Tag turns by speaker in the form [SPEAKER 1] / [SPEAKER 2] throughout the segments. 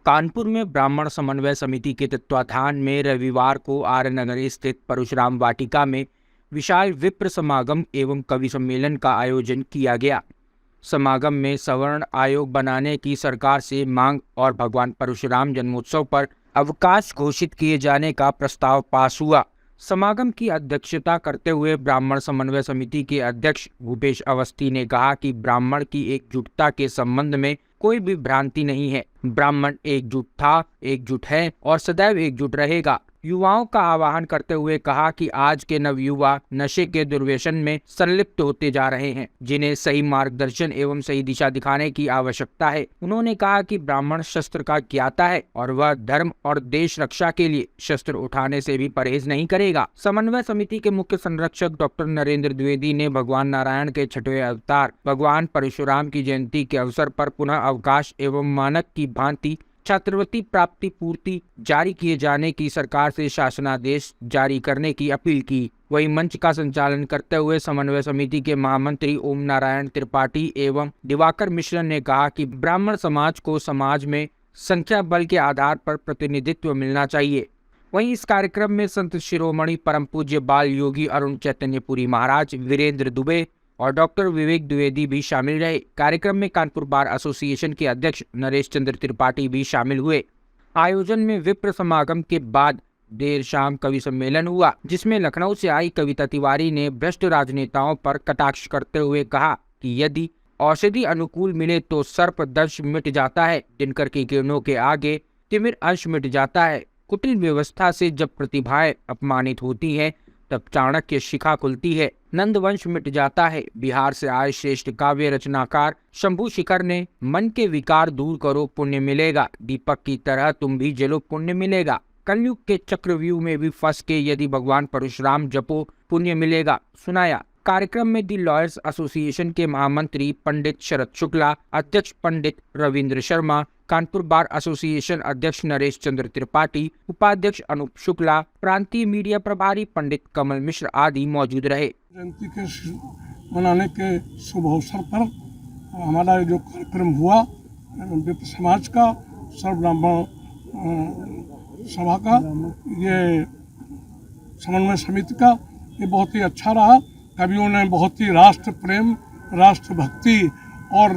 [SPEAKER 1] कानपुर में ब्राह्मण समन्वय समिति के तत्वाधान में रविवार को आर्य नगर स्थित परशुराम वाटिका में विशाल विप्र समागम एवं कवि सम्मेलन का आयोजन किया गया। समागम में सवर्ण आयोग बनाने की सरकार से मांग और भगवान परशुराम जन्मोत्सव पर अवकाश घोषित किए जाने का प्रस्ताव पास हुआ। समागम की अध्यक्षता करते हुए ब्राह्मण समन्वय समिति के अध्यक्ष भूपेश अवस्थी ने कहा कि ब्राह्मण की एकजुटता के संबंध में कोई भी भ्रांति नहीं है। ब्राह्मण एकजुट था, एकजुट है और सदैव एकजुट रहेगा। युवाओं का आह्वान करते हुए कहा कि आज के नवयुवा नशे के दुर्व्यसन में संलिप्त होते जा रहे हैं, जिन्हें सही मार्गदर्शन एवं सही दिशा दिखाने की आवश्यकता है। उन्होंने कहा कि ब्राह्मण शस्त्र का ज्ञाता है और वह धर्म और देश रक्षा के लिए शस्त्र उठाने से भी परहेज नहीं करेगा। समन्वय समिति के मुख्य संरक्षक डॉक्टर नरेंद्र द्विवेदी ने भगवान नारायण के छठवें अवतार भगवान परशुराम की जयंती के अवसर पर पुनः अवकाश एवं मानक की भांति छात्रवृत्ति प्राप्ति पूर्ति जारी किए जाने की सरकार से शासनादेश जारी करने की अपील की। वहीं मंच का संचालन करते हुए समन्वय समिति के महामंत्री ओम नारायण त्रिपाठी एवं दिवाकर मिश्र ने कहा कि ब्राह्मण समाज को समाज में संख्या बल के आधार पर प्रतिनिधित्व मिलना चाहिए। वहीं इस कार्यक्रम में संत शिरोमणि परम पूज्य बाल योगी अरुण चैतन्यपुरी महाराज, वीरेंद्र दुबे और डॉक्टर विवेक द्विवेदी भी शामिल रहे। कार्यक्रम में कानपुर बार एसोसिएशन के अध्यक्ष नरेश चंद्र त्रिपाठी भी शामिल हुए। आयोजन में विप्र समागम के बाद देर शाम कवि सम्मेलन हुआ, जिसमें लखनऊ से आई कविता तिवारी ने भ्रष्ट राजनेताओं पर कटाक्ष करते हुए कहा कि यदि औषधि अनुकूल मिले तो सर्प दंश मिट जाता है, दिनकर की किरणों के आगे तिमिर अंश मिट जाता है। कुटिल व्यवस्था से जब प्रतिभाएं अपमानित होती हैं तब चाणक्य शिखा खुलती है, नंदवंश मिट जाता है। बिहार से आए श्रेष्ठ काव्य रचनाकार शंभू शिखर ने मन के विकार दूर करो पुण्य मिलेगा, दीपक की तरह तुम भी जलो पुण्य मिलेगा। कलयुग के चक्रव्यूह में भी फंस के यदि भगवान परशुराम जपो पुण्य मिलेगा सुनाया। कार्यक्रम में दी लॉयर्स एसोसिएशन के महामंत्री पंडित शरद शुक्ला, अध्यक्ष पंडित रविंद्र शर्मा, कानपुर बार एसोसिएशन अध्यक्ष नरेश चंद्र त्रिपाठी, उपाध्यक्ष अनूप शुक्ला, प्रांतीय मीडिया प्रभारी पंडित कमल मिश्र आदि मौजूद रहे।
[SPEAKER 2] जयंती के मनाने के शुभ अवसर पर हमारा जो कार्यक्रम हुआ विप्र समाज का, सर्व ब्राह्मण सभा का, ये समन्वय समिति का, ये बहुत ही अच्छा रहा। कवियों ने बहुत ही राष्ट्र प्रेम, राष्ट्र भक्ति और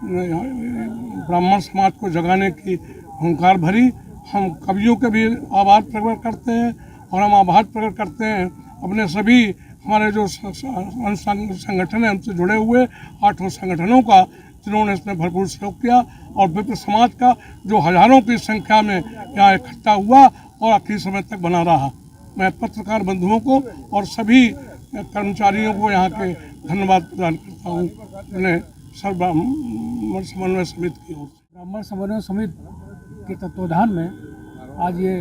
[SPEAKER 2] ब्राह्मण समाज को जगाने की हुंकार भरी। हम कवियों के भी आभार प्रकट करते हैं और हम आभार प्रकट करते हैं अपने सभी हमारे जो संगठन है हमसे जुड़े हुए 8 संगठनों का, जिन्होंने इसमें भरपूर सहयोग किया, और विप्र समाज का जो हजारों की संख्या में यहाँ इकट्ठा हुआ और आखिरी समय तक बना रहा। मैं पत्रकार बंधुओं को और सभी कर्मचारियों को यहाँ के धन्यवाद प्रदान करता हूँ। उन्हें सर्व ब्राह्मण समन्वय समिति की ओर से
[SPEAKER 3] ब्राह्मण समन्वय समिति के तत्वाधान में आज ये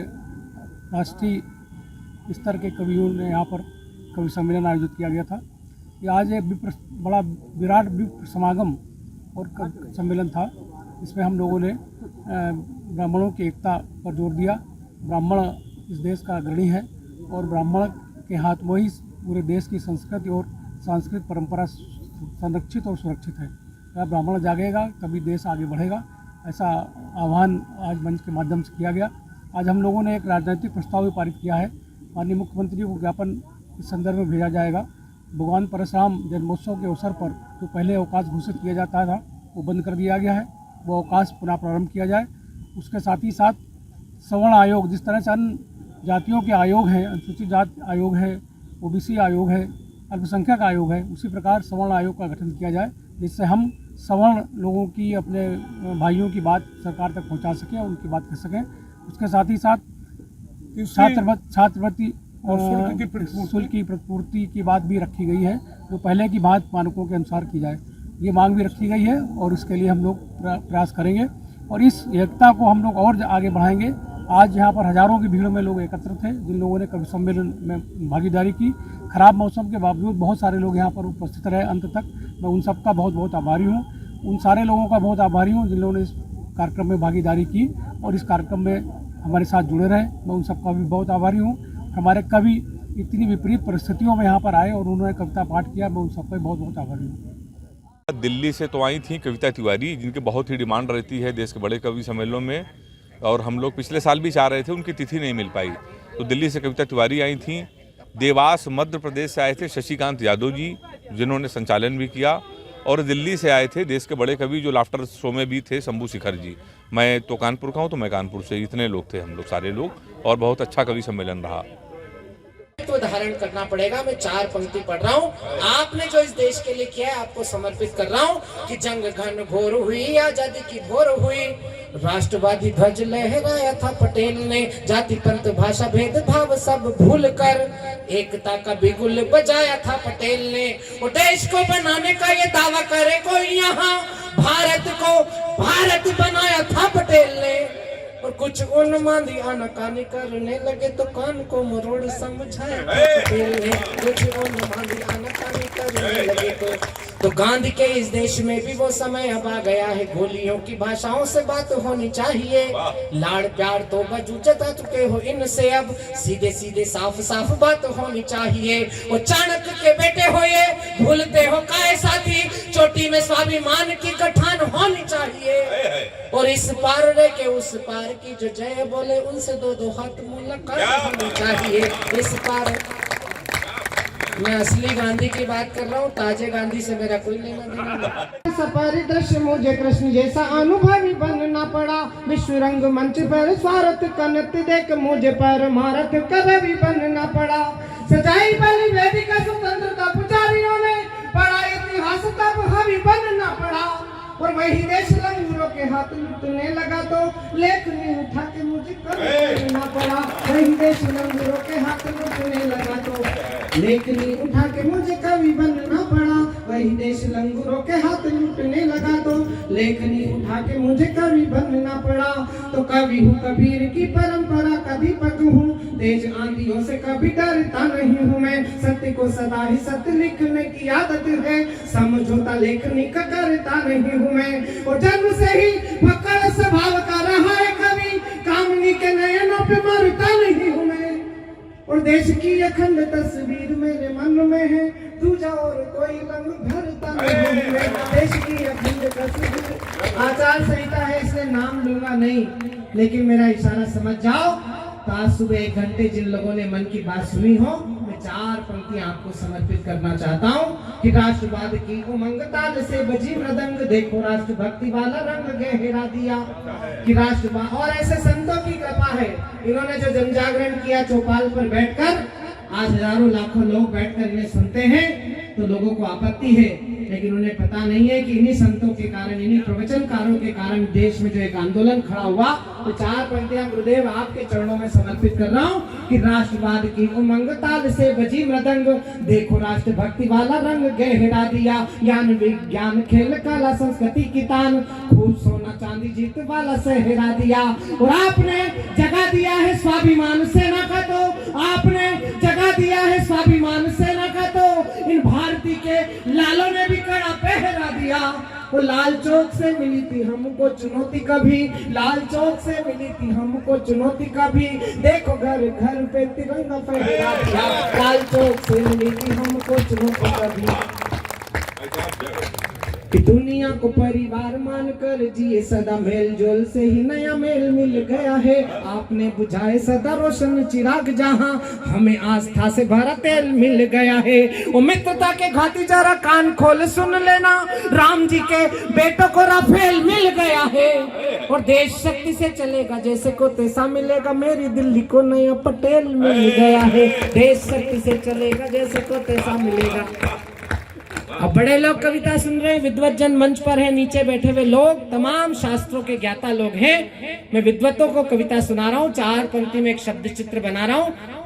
[SPEAKER 3] राष्ट्रीय स्तर के कवियों ने यहाँ पर कवि सम्मेलन आयोजित किया गया था। ये आज एक बड़ा विराट विप्र समागम और सम्मेलन था। इसमें हम लोगों ने ब्राह्मणों की एकता पर जोर दिया। ब्राह्मण इस देश का अग्रणी है और ब्राह्मण के हाथ में ही पूरे देश की संस्कृति और सांस्कृतिक परंपरा संरक्षित और सुरक्षित है। अगर ब्राह्मण जागेगा तभी देश आगे बढ़ेगा, ऐसा आह्वान आज मंच के माध्यम से किया गया। आज हम लोगों ने एक राजनीतिक प्रस्ताव भी पारित किया है। माननीय मुख्यमंत्री को ज्ञापन इस संदर्भ में भेजा जाएगा। भगवान परशुराम जन्मोत्सव के अवसर पर जो पहले अवकाश घोषित किया जाता था वो बंद कर दिया गया है, वो अवकाश पुनः प्रारंभ किया जाए। उसके साथ ही साथ सवर्ण आयोग, जिस तरह से अन्य जातियों के आयोग हैं, अनुसूचित जाति आयोग है, ओबीसी आयोग है, अल्पसंख्यक आयोग है, उसी प्रकार सवर्ण आयोग का गठन किया जाए, जिससे हम सवर्ण लोगों की, अपने भाइयों की बात सरकार तक पहुंचा सकें और उनकी बात कर सकें। उसके साथ ही साथ छात्रवृत्ति और शुल्क की प्रतिपूर्ति की बात भी रखी गई है, जो पहले की बात मानकों के अनुसार की जाए, ये मांग भी रखी गई है और इसके लिए हम लोग प्रयास करेंगे और इस एकता को हम लोग और आगे बढ़ाएंगे। आज यहाँ पर हजारों की भीड़ में लोग एकत्र थे, जिन लोगों ने कवि सम्मेलन में भागीदारी की। खराब मौसम के बावजूद बहुत सारे लोग यहाँ पर उपस्थित रहे अंत तक। मैं उन सब का बहुत बहुत आभारी हूँ। उन सारे लोगों का बहुत आभारी हूँ जिन लोगों ने इस कार्यक्रम में भागीदारी की और इस कार्यक्रम में हमारे साथ जुड़े रहे। मैं उन सबका भी बहुत आभारी हूँ। हमारे कवि इतनी विपरीत परिस्थितियों में यहाँ पर आए और उन्होंने कविता पाठ किया, मैं उन सबका बहुत बहुत आभारी हूँ।
[SPEAKER 4] दिल्ली से तो आई थी कविता तिवारी, जिनकी बहुत ही डिमांड रहती है देश के बड़े कवि सम्मेलनों में। और हम लोग पिछले साल भी चाह रहे थे, उनकी तिथि नहीं मिल पाई। तो दिल्ली से कविता तिवारी आई थी, देवास मध्य प्रदेश से आए थे शशिकांत यादव जी, जिन्होंने संचालन भी किया, और दिल्ली से आए थे देश के बड़े कवि जो लाफ्टर शो में भी थे, शंभू शिखर जी। मैं तो कानपुर का हूँ, तो मैं कानपुर से, इतने लोग थे हम लोग सारे लोग, और बहुत अच्छा कवि सम्मेलन रहा।
[SPEAKER 5] तो धारण करना पड़ेगा। मैं 4 पंक्ति पढ़ रहा हूँ, आपने जो इस देश के लिए किया है आपको समर्पित कर रहा हूँ कि जंग घन घोर हुई, आजादी की भोर हुई, राष्ट्रवादी ध्वज लहराया था पटेल ने, जाति पंथ भाषा भेदभाव सब भूल कर एकता का बिगुल बजाया था पटेल ने। वो देश को बनाने का ये दावा करे कोई यहाँ, भारत को भारत बनाया था पटेल ने। और कुछ उन्मादी आनाकानी करने लगे तो कान को मरोड़ समझाया पटेल ने। कुछ उन्मादी आनाकानी करने लगे तो गांधी के इस देश में भी वो समय अब आ गया है, गोलियों की भाषाओं से बात होनी चाहिए। लाड़ प्यार तो बाजू जता चुके हो इनसे, अब सीधे सीधे साफ साफ बात होनी चाहिए। वो चाणक्य के बेटे हो ये, भूलते हो काहे साथी, चोटी में स्वाभिमान की गठान होनी चाहिए। और इस पार रह के उस पार की जो जय बोले, उनसे 2-2 हाथ मुलाकात होनी चाहिए। इस पार मैं असली गांधी की बात कर रहा हूँ, ताजे गांधी से मेरा कोई लेना देना नहीं।
[SPEAKER 6] परिदृश्य मुझे कृष्ण जैसा अनुभवी बनना पड़ा, विश्व रंग मंच पर स्वार्थ का नृत्य देख मुझे परमार्थ कवि बनना पड़ा। सजाई बलि वेदिका स्वतंत्रता पुजारियों ने, पढ़ा इतिहास तब हवि बनना पड़ा। और वही देश लंगूरों के हाथ लुटने लगा तो लेखनी उठा के मुझे कवि बनना पड़ा। वही देश लंगूरों के हाथ लुटने लगा तो लेखनी उठा के मुझे कवि बनना पड़ा। वही देश लंगूरों के हाथ लूटने लगा तो लेखनी उठा के मुझे कवि बनना पड़ा। तो कवि हूँ कबीर की परंपरा का दीपक हूँ, तेज आंधियों से कभी डरता नहीं हूँ मैं। सत्य को सदा ही सत्य लिखने की आदत है, समझौता लेखनी का करता नहीं हूँ मैं। और जन्म से ही फक्कड़ स्वभाव का रहा है कवि, कामनी के नयनों पे मरता नहीं हूँ मैं। और देश की अखंड तस्वीर मेरे मन में है, दूजा और कोई रंग भरता नहीं है। देश की अखंड तस्वीर, आचार संहिता है इसलिए नाम लूंगा नहीं, लेकिन मेरा इशारा समझ जाओ। तो आज सुबह 1 घंटे जिन लोगों ने मन की बात सुनी हो, मैं 4 पंक्तियां आपको समर्पित करना चाहता हूँ कि राष्ट्रवाद की उमंग ताल से बजी मृदंग, देखो राष्ट्रभक्ति वाला रंग गहरा दिया। कि राष्ट्रवाद और ऐसे संतों की कृपा है, इन्होंने जो जन जागरण किया चौपाल पर बैठकर, आज हजारों लाखों लोग बैठकर इन्हें सुनते हैं, तो लोगों को आपत्ति है, लेकिन उन्हें पता नहीं है कि इन्हीं संतों के कारण, इन्हीं प्रवचनकारों के कारण देश में जो एक आंदोलन खड़ा हुआ। तो 4 पंक्तियां गुरुदेव आपके चरणों में समर्पित कर रहा हूँ कि राष्ट्रवाद की उमंग ताल से बजी मृदंग, देखो राष्ट्रभक्ति वाला रंग गहरा दिया। ज्ञान विज्ञान खेल कला संस्कृति की तान, खूब सोना चांदी जीत वाला सहरा दिया। और आपने जगा दिया है स्वाभिमान सेना का, तो आपने जगा दिया है स्वाभिमान सेना का, तो इन भारती के लालों ने भी कड़ा पहरा दिया। वो लाल चौक से मिली थी हमको चुनौती कभी, लाल चौक से मिली थी हमको चुनौती कभी, देखो घर घर पे तिरंगा फहरा दिया। लाल चौक से मिली थी हमको चुनौती कभी, कि दुनिया को परिवार मानकर जिए सदा, मेल जोल से ही नया मेल मिल गया है। आपने बुझाए सदा रोशन चिराग, जहां हमें आस्था से भरा तेल मिल गया है। वो मित्रता के घाटी जरा कान खोल सुन लेना, राम जी के बेटों को राफेल मिल गया है। और देश शक्ति से चलेगा जैसे को तैसा मिलेगा, मेरी दिल्ली को नया पटेल मिल गया है। देश शक्ति से चलेगा जैसे को तैसा मिलेगा। अब बड़े लोग कविता सुन रहे हैं, विद्वत जन मंच पर है, नीचे बैठे हुए लोग तमाम शास्त्रों के ज्ञाता लोग हैं। मैं विद्वतों को कविता सुना रहा हूँ, 4 पंक्ति में एक शब्द चित्र बना रहा हूँ।